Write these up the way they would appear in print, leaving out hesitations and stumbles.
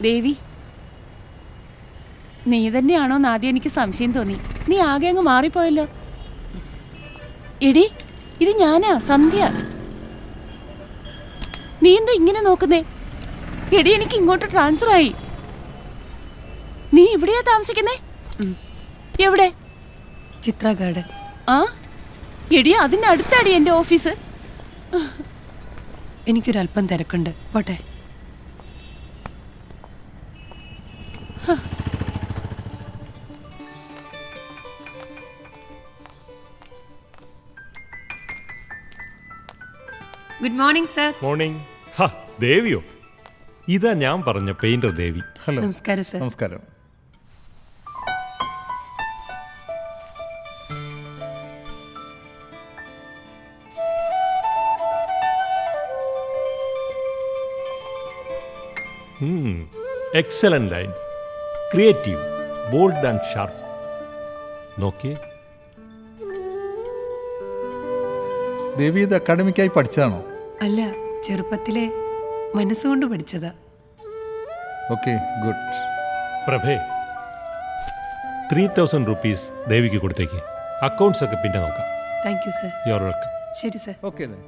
ദേവി, നീ തന്നെയാണോന്ന് ആദ്യം എനിക്ക് സംശയം തോന്നി. നീ ആകെ അങ്ങ് മാറിപ്പോയല്ലോ. എടി, ഇത് ഞാനാ, സന്ധ്യ. നീ എന്താ ഇങ്ങനെ നോക്കുന്നേ? എടി, എനിക്ക് ഇങ്ങോട്ട് ട്രാൻസ്ഫർ ആയി. നീ ഇവിടെയാ താമസിക്കുന്നേ? എവിടെ? ചിത്ര ഗാർഡൻ. ആ എടി, അതിന്റെ അടുത്താടി എന്റെ ഓഫീസ്. എനിക്കൊരല്പം തിരക്കുണ്ട്, പോട്ടെ. Good morning sir. മോർണിംഗ്. ദേവിയോ? ഇതാ ഞാൻ പറഞ്ഞ പെയിന്റർ ദേവി. ഹലോ. നമസ്കാരം സർ. നമസ്കാരം. Excellent lines, creative, bold and sharp. നോക്കിയേ. ദേവി ഇത് അക്കാഡമിക്കായി പഠിച്ചതാണോ? അല്ല, ചെറുപ്പത്തിലെ മനസ്സുകൊണ്ട് പഠിച്ചതാ. Okay, good. പ്രഭേ, 3000 rupees ദേവിക്ക് കൊടുത്തേക്ക്. അക്കൗണ്ട്സ് ഒക്കെ പിന്നെ നോക്കാം. Thank you sir. You are welcome. ശരി സർ. Okay then.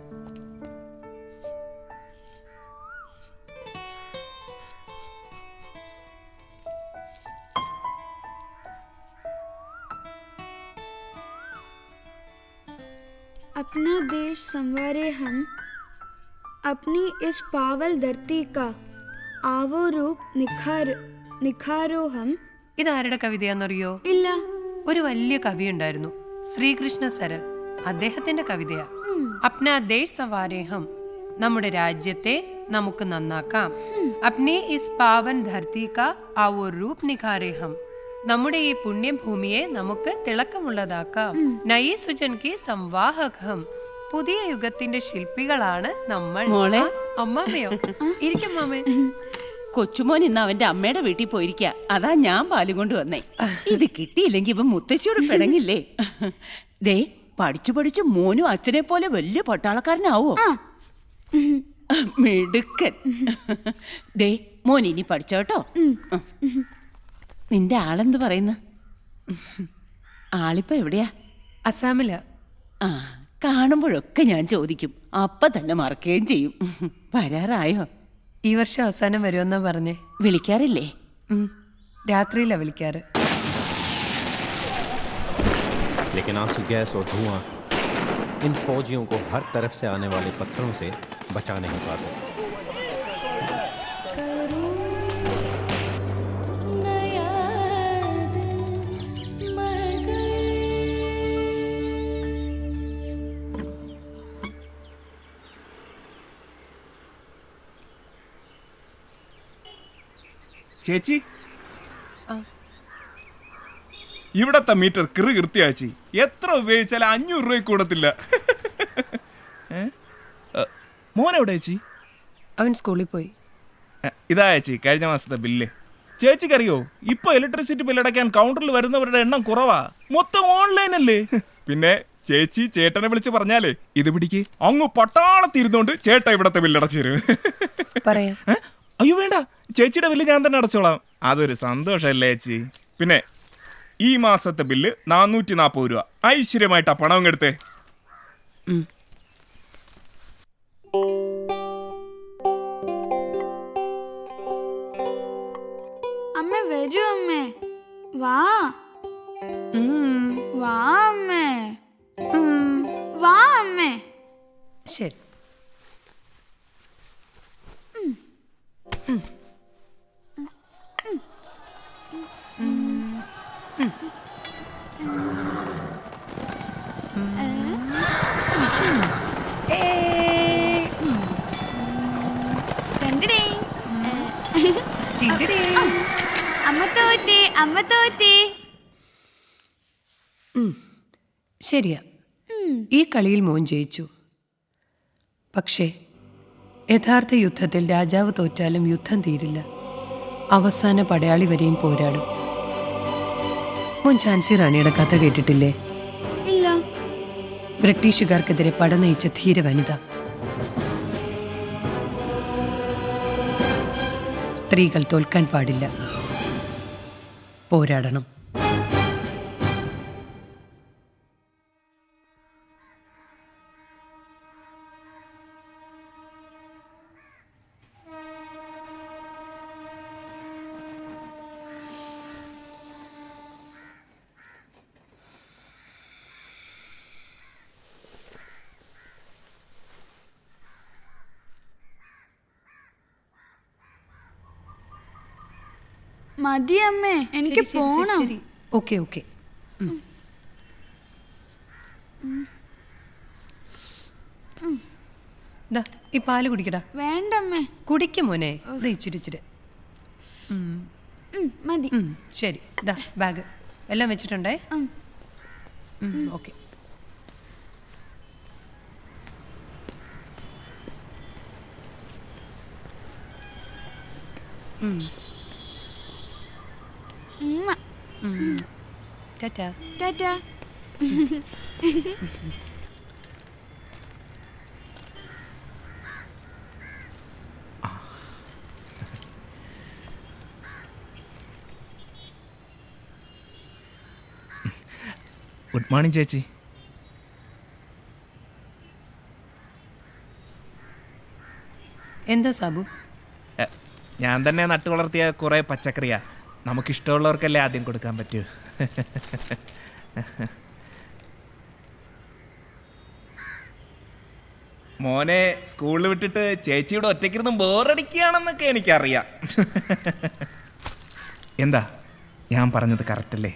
अपना देश संवारे हम, अपनी इस पावल धरती का आवो रूप निखारो हम. ഇതാരുടെ കവിതയാണെന്നറിയോ? ഇല്ല. ഒരു വലിയ കവി ഉണ്ടായിരുന്നു, ശ്രീകൃഷ്ണ സരൽ. അദ്ദേഹത്തിന്റെ കവിതയാ. അപ്നാ ദേശ് സവാരേ ഹം, നമ്മുടെ രാജ്യത്തെ നമുക്ക് നന്നാക്കാം. അപ്നെ ഇസ് പാവൻ ധർത്തി കാ ആവോ രൂപ് നിഖാരേ ഹം, നമ്മുടെ ഈ പുണ്യഭൂമിയെ നമുക്ക് തിളക്കമുള്ളതാക്കാം. നയേ സുജൻ കി സംവാഹക് ഹം, പുതിയ യുഗത്തിന്റെ ശില്പികളാണ് നമ്മൾ. മോളെ. അമ്മാമയോ? ഇരിക്കും മാമേ. കൊച്ചുമോൻ ഇന്ന് അവന്റെ അമ്മയുടെ വീട്ടിൽ പോയിരിക്ക. അതാ ഞാൻ പാലും കൊണ്ട് വന്നേ. ഇത് കിട്ടിയില്ലെങ്കിൽ ഇവൻ മുത്തശ്ശിയോട് പിണങ്ങില്ലേ? ദേ, പഠിച്ചു പഠിച്ചു മോനും അച്ഛനെ പോലെ വലിയ പട്ടാളക്കാരനാവോ? മിടുക്കൻ. ദേ, മോൻ ഇനി പഠിച്ചോട്ടോ. നിന്റെ ആളെന്ത് പറയുന്നു? ആളിപ്പോ എവിടെയാ? അസാമില. ആ, കാണുമ്പോഴൊക്കെ ഞാൻ ചോദിക്കും, അപ്പ തന്നെ മറക്കുകയും ചെയ്യും. വരാറായോ? ഈ വർഷം അവസാനം വരുമെന്നാ പറഞ്ഞേ. വിളിക്കാറില്ലേ? രാത്രിയിലാ വിളിക്കാറ്. लेकिन आंसू गैस और धुआं इन फौजियों को हर तरफ से आने वाले पत्थरों से बचा नहीं पाते. ചേച്ചി, ഇവിടത്തെ മീറ്റർ കൃത്യാച്ചി. എത്ര ഉപയോഗിച്ചാലും 500 രൂപ കൂടത്തില്ല. മോനെവിടെ ചേച്ചി? അവൻ സ്കൂളിൽ പോയി. ഇതാ ചേച്ചി കഴിഞ്ഞ മാസത്തെ ബില്ല്. ചേച്ചിക്കറിയോ, ഇപ്പൊ ഇലക്ട്രിസിറ്റി ബില്ലടയ്ക്കാൻ കൗണ്ടറിൽ വരുന്നവരുടെ എണ്ണം കുറവാ. മൊത്തം ഓൺലൈൻ അല്ലേ. പിന്നെ ചേച്ചി ചേട്ടനെ വിളിച്ച് പറഞ്ഞാലേ ഇത് പിടിക്ക്, അങ്ങ് പട്ടാളത്തിരുന്നോണ്ട് ചേട്ടാ ഇവിടത്തെ ബില്ലടച്ചു തരും. പറയാം. അയ്യോ വേണ്ട, ചേച്ചിയുടെ ബില്ല് ഞാൻ തന്നെ അടച്ചോളാം. അതൊരു സന്തോഷല്ലേ ചേച്ചി. പിന്നെ ഈ മാസത്തെ ബില്ല് 440 രൂപ. ഐശ്വര്യമായിട്ടാ പണം എടുത്തേ. അമ്മ വരൂ. അമ്മേ വാ. വാ അമ്മേ. വാ അമ്മേ. ശരി. അമ്മ തോറ്റേ, അമ്മ തോറ്റേ. ശരിയാ, ഈ കളിയിൽ മോൻ ജയിച്ചു. പക്ഷേ യഥാർത്ഥ യുദ്ധത്തിൽ രാജാവ് തോറ്റാലും യുദ്ധം തീരില്ല. അവസാന പടയാളി വരെയും പോരാടും. മോൻ ഝാൻസി റാണിയുടെ കഥ കേട്ടിട്ടില്ലേ? ഇല്ല. ബ്രിട്ടീഷുകാർക്കെതിരെ പട നയിച്ച ധീര വനിത. സ്ത്രീകൾ തോൽക്കാൻ പാടില്ല, പോരാടണം. മതി അമ്മേ, എനിക്ക് പോണം. Okay okay. ദാ ഈ പാല് കുടിക്കടാ. വേണ്ടമ്മേ. കുടിക്കും മോനെ, ദാ ഇച്ചിരി ഇച്ചിരി. മതി. ശരി, ദാ ബാഗ് എല്ലാം വെച്ചിട്ടുണ്ടേ. ഓക്കെ. ഉമ്മ. ടാറ്റാ. ടാറ്റാ. ഗുഡ് മോർണിംഗ് ചേച്ചി. എന്താ സാബു? ഞാൻ തന്നെ നട്ടു വളർത്തിയ കുറേ പച്ചക്കറിയാ. നമുക്കിഷ്ടമുള്ളവർക്കല്ലേ ആദ്യം കൊടുക്കാൻ പറ്റൂ. മോനെ സ്കൂളിൽ വിട്ടിട്ട് ചേച്ചിയുടെ ഒറ്റയ്ക്കിരുന്ന് ബോറടിക്കുകയാണെന്നൊക്കെ എനിക്കറിയാം. എന്താ ഞാൻ പറഞ്ഞത് കറക്റ്റല്ലേ?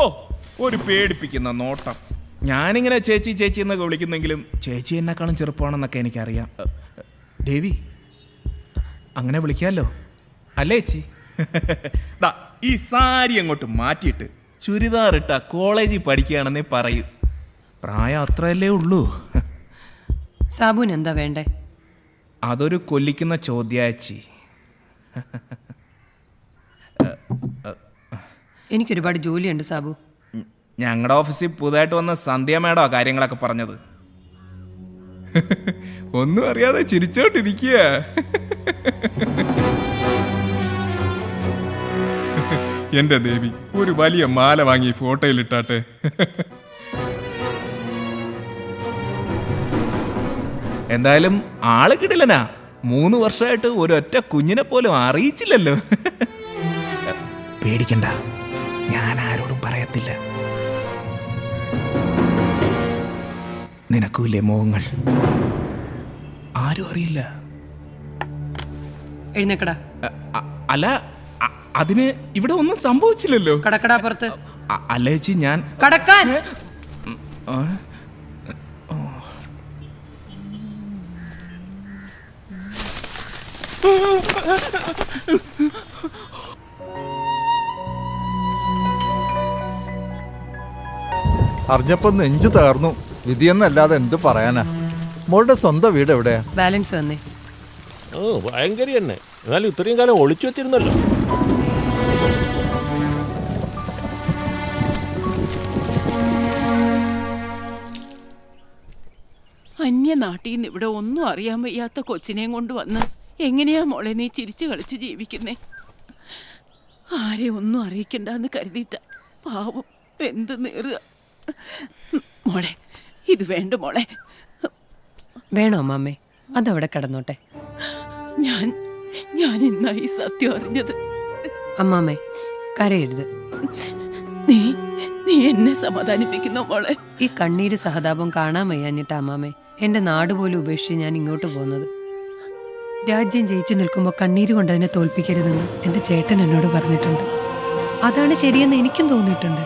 ഓ, ഒരു പേടിപ്പിക്കുന്ന നോട്ടം. ഞാനിങ്ങനെ ചേച്ചി ചേച്ചി എന്നൊക്കെ വിളിക്കുന്നെങ്കിലും ചേച്ചി എന്നെക്കാളും ചെറുപ്പമാണെന്നൊക്കെ എനിക്കറിയാം. ദേവി, അങ്ങനെ വിളിക്കാമല്ലോ അല്ലേ ചേച്ചി? ദാ ഈ സാരി അങ്ങോട്ട് മാറ്റിയിട്ട് ചുരിദാറിട്ട കോളേജിൽ പഠിക്കുകയാണെന്നേ പറയൂ. പ്രായം അത്രയല്ലേ ഉള്ളൂ. സാബുവിന് എന്താ വേണ്ടേ? അതൊരു കൊല്ലിക്കുന്ന ചോദ്യാച്ചി. എനിക്കൊരുപാട് ജോലിയുണ്ട് സാബു. ഞങ്ങളുടെ ഓഫീസിൽ പുതുതായിട്ട് വന്ന സന്ധ്യ മേഡോ കാര്യങ്ങളൊക്കെ പറഞ്ഞത്. ഒന്നും അറിയാതെ ചിരിച്ചോണ്ടിരിക്കുക. എന്റെ ദേവി, ഒരു വലിയ മാല വാങ്ങി ഫോട്ടോയിലിട്ടാട്ടെ. എന്തായാലും ആള് കിടിലനാ. 3 വർഷമായിട്ട് ഒരൊറ്റ കുഞ്ഞിനെ പോലും അറിയിച്ചില്ലല്ലോ. പേടിക്കണ്ട, ഞാൻ ആരോടും പറയത്തില്ല. നിനക്കൂല്ലേ മോഹങ്ങൾ? ആരും അറിയില്ല. എഴുന്നേക്കടാ. അല്ല, അതിന് ഇവിടെ ഒന്നും സംഭവിച്ചില്ലല്ലോ. കടക്കടാ പുറത്ത്. അല്ല ചേച്ചി, ഞാൻ കടക്കാൻ. അറിഞ്ഞപ്പോ നെഞ്ചു തകർന്നു. വിധിയെന്നല്ലാതെ എന്ത് പറയാനാ. മോളുടെ സ്വന്തം വീട് എവിടെയാ? ബാലൻസ് തന്നെ. ഭയങ്കര തന്നെ. എന്നാലും ഇത്രയും കാലം ഒളിച്ചു വെച്ചിരുന്നല്ലോ. അന്യനാട്ടിൽ നിന്ന് ഇവിടെ ഒന്നും അറിയാൻ വയ്യാത്ത കൊച്ചിനെയും കൊണ്ട് വന്ന് എങ്ങനെയാ മോളെ നീ ചിരിച്ചു കളിച്ച് ജീവിക്കുന്നേ? ആരെ ഒന്നും അറിയിക്കണ്ടെന്ന് കരുതിയിട്ട പാവം എന്ത് നേറുക. മോളെ, ഇത് വേണ്ട മോളെ. വേണോ അമ്മാമ്മേ? അതവിടെ കിടന്നോട്ടെ. ഞാൻ ഇന്നായി സത്യം അറിഞ്ഞത്. അമ്മാമ്മേ കരയരുത്. നീ എന്നെ സമാധാനിപ്പിക്കുന്നു മോളെ. ഈ കണ്ണീര് സഹതാപം കാണാൻ വയ്യാഞ്ഞിട്ടാ അമ്മാമ്മേ എന്റെ നാട് പോലും ഉപേക്ഷിച്ച് ഞാൻ ഇങ്ങോട്ട് പോകുന്നത്. രാജ്യം ജയിച്ചു നിൽക്കുമ്പോൾ കണ്ണീര് കൊണ്ട് അതിനെ തോൽപ്പിക്കരുതെന്ന് എന്റെ ചേട്ടൻ എന്നോട് പറഞ്ഞിട്ടുണ്ട്. അതാണ് ശരിയെന്ന് എനിക്കും തോന്നിയിട്ടുണ്ട്.